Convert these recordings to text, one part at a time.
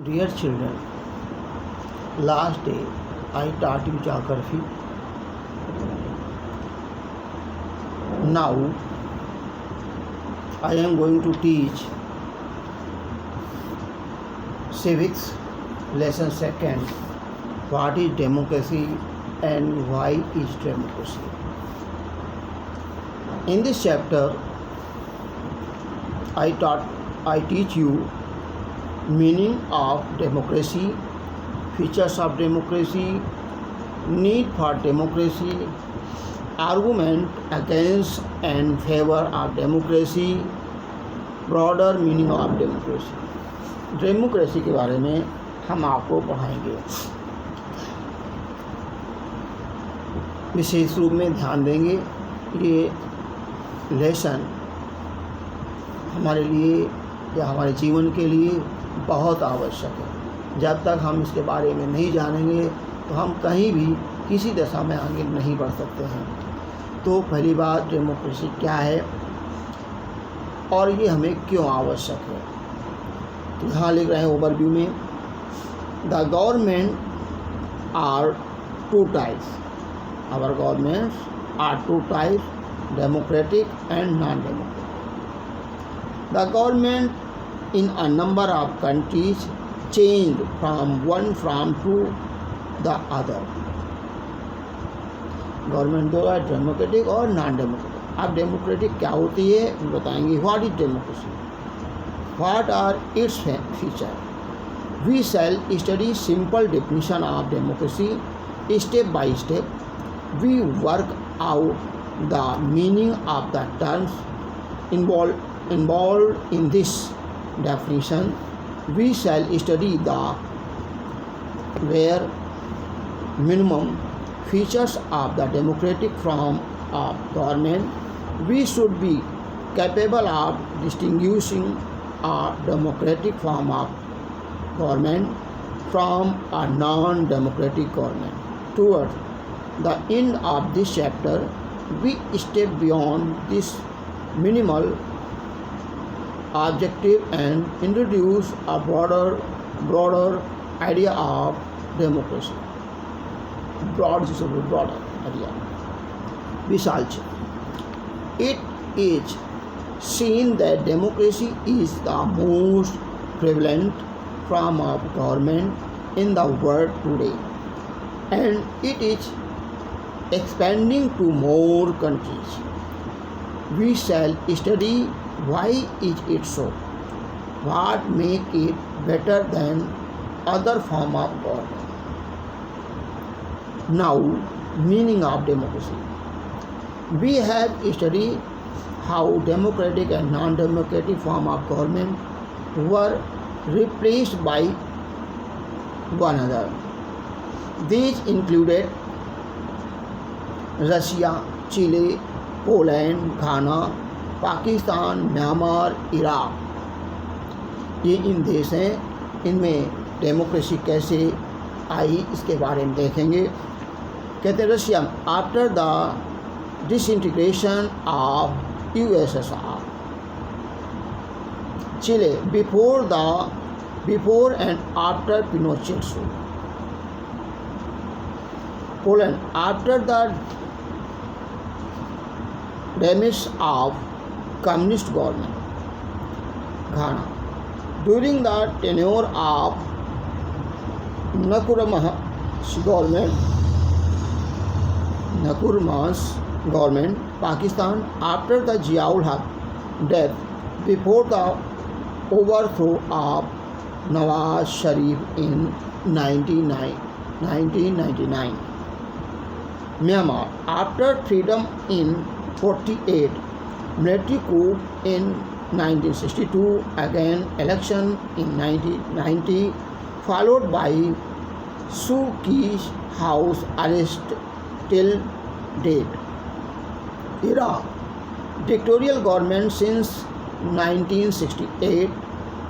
Dear children, last day I taught you geography. Now I am going to teach civics, lesson second. What is democracy and why is democracy? In this chapter, I teach you meaning of democracy, features of democracy, need for democracy, argument against and favor of democracy, broader meaning of democracy. Democracy के बारे में हम आपको पढ़ाएंगे। विशेष रूप में ध्यान देंगे, ये लेसन हमारे लिए या हमारे जीवन के लिए बहुत आवश्यक है। जब तक हम इसके बारे में नहीं जानेंगे तो हम कहीं भी किसी दशा में आगे नहीं बढ़ सकते हैं। तो पहली बात, डेमोक्रेसी क्या है और ये हमें क्यों आवश्यक है। तो यहाँ लिख रहे हैं ओवरव्यू में, the government are two types, our governments are two types, democratic and non democratic. The government in a number of countries changed from one form to the other. Government दो है, डेमोक्रेटिक और non democratic. अब democratic क्या होती है बताएंगे. What is democracy, what are its feature. We shall study simple definition of democracy step by step. We work out the meaning of the terms involved in this definition. We shall study the bare minimum features of the democratic form of government. We should be capable of distinguishing a democratic form of government from a non-democratic government. Towards the end of this chapter, we step beyond this minimal objective and introduce a broader idea of democracy. Broader idea. विशाल क्षेत्र. It is seen that democracy is the most prevalent form of government in the world today, and it is expanding to more countries. We shall study why is it so, what make it better than other form of government. Now, meaning of democracy. We have studied how democratic and non-democratic form of government were replaced by one another. These included Russia, Chile, Poland, Ghana, Pakistan, Myanmar, Iraq. ये इन देश हैं. इनमें democracy कैसे आई इसके बारे में देखेंगे. कहते हैं Russia after the disintegration of USSR. Chile before and after Pinochet rule. Poland after the demise of communist government. Ghana during the tenure of Nkrumah's government. Pakistan after the Ziaul Haq death, before the overthrow of Nawaz Sharif in 1999. Myanmar after freedom in 48, military coup in 1962, again election in 1990, followed by Suu Kyi's house arrest till date. Iraq dictatorial government since 1968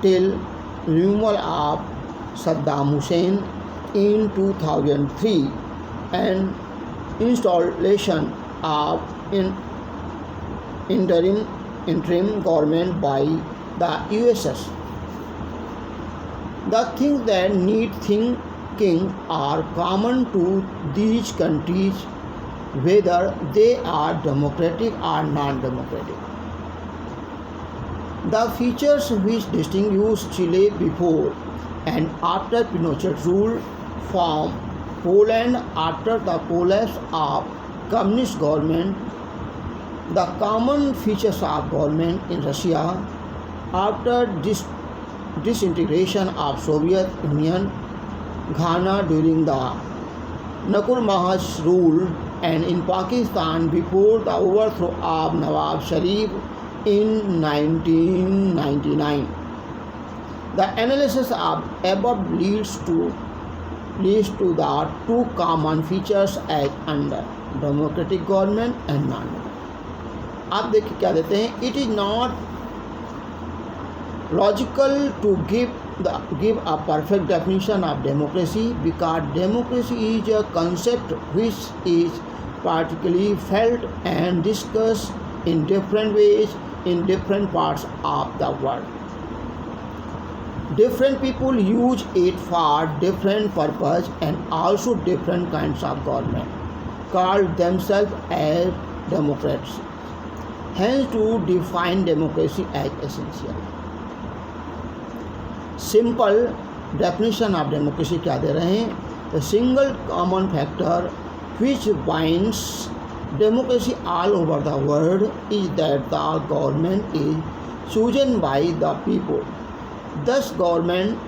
till removal of Saddam Hussein in 2003 and installation of interim government by the USS. The things that need thinking are common to these countries, whether they are democratic or non-democratic. The features which distinguish Chile before and after Pinochet rule from Poland after the collapse of communist government, the common features of government in Russia after disintegration of Soviet Union, Ghana during the Naqul Mahaj rule, and in Pakistan before the overthrow of Nawab Sharif in 1999. The analysis of above leads to the two common features as under democratic government and non-democratic. आप देखिए क्या देते हैं, it is not logical to give a perfect definition of democracy, because democracy is a concept which is particularly felt and discussed in different ways in different parts of the world. Different people use it for different purpose, and also different kinds of government call themselves as democrats. Hence, to define democracy as essential. Simple definition of democracy क्या दे रहे हैं? The single common factor which binds democracy all over the world is that the government is chosen by the people. Thus, government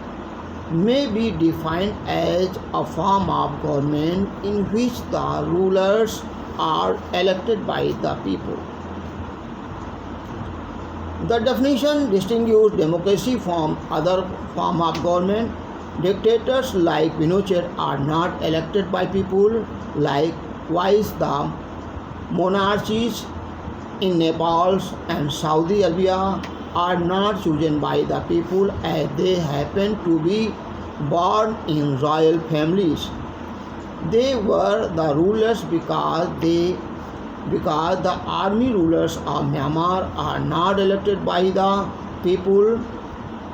may be defined as a form of government in which the rulers are elected by the people. The definition distinguishes democracy from other forms of government. Dictators like Pinochet are not elected by people. Likewise, the monarchies in Nepal and Saudi Arabia are not chosen by the people, as they happen to be born in royal families. They were the rulers because the army rulers of Myanmar are not elected by the people.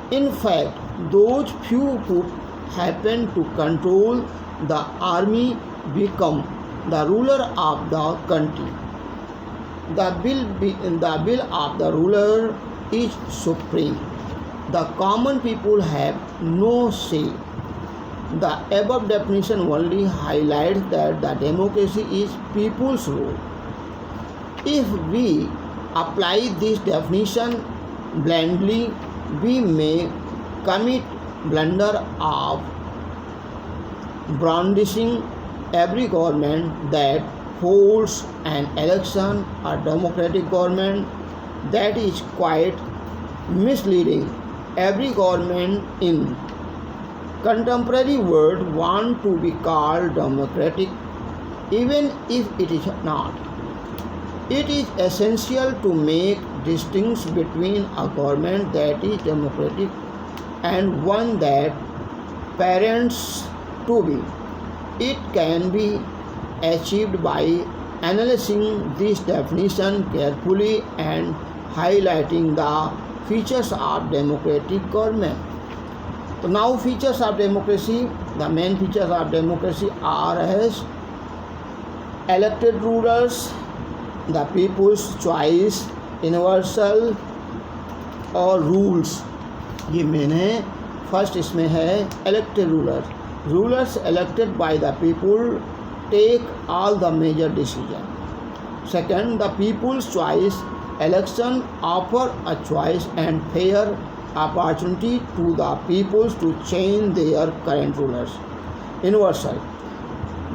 In fact, those few who happen to control the army become the ruler of the country. The will of the ruler is supreme. The common people have no say. The above definition only highlights that the democracy is people's rule. If we apply this definition blindly, we may commit blunder of brandishing every government that holds an election a democratic government. That is quite misleading. Every government in contemporary world want to be called democratic, even if it is not. It is essential to make distinction between a government that is democratic and one that parents to be. It can be achieved by analyzing this definition carefully and highlighting the features of democratic government. So now, features of democracy. The main features of democracy are as elected rulers, the people's choice, universal और rules, ये main है. First इसमें है elected rulers. Rulers elected by the people take all the major decisions. Second, the people's choice. Election offer a choice and fair opportunity to the peoples to change their current rulers. Universal.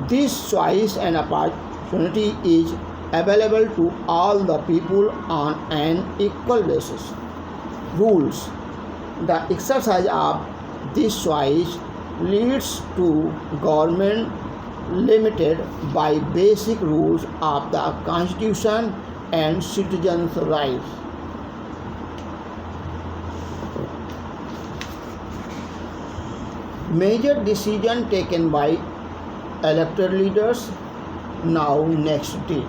This choice and opportunity is available to all the people on an equal basis. Rules. The exercise of this choice leads to government limited by basic rules of the Constitution and citizens' rights. Major decision taken by elected leaders. Now next date.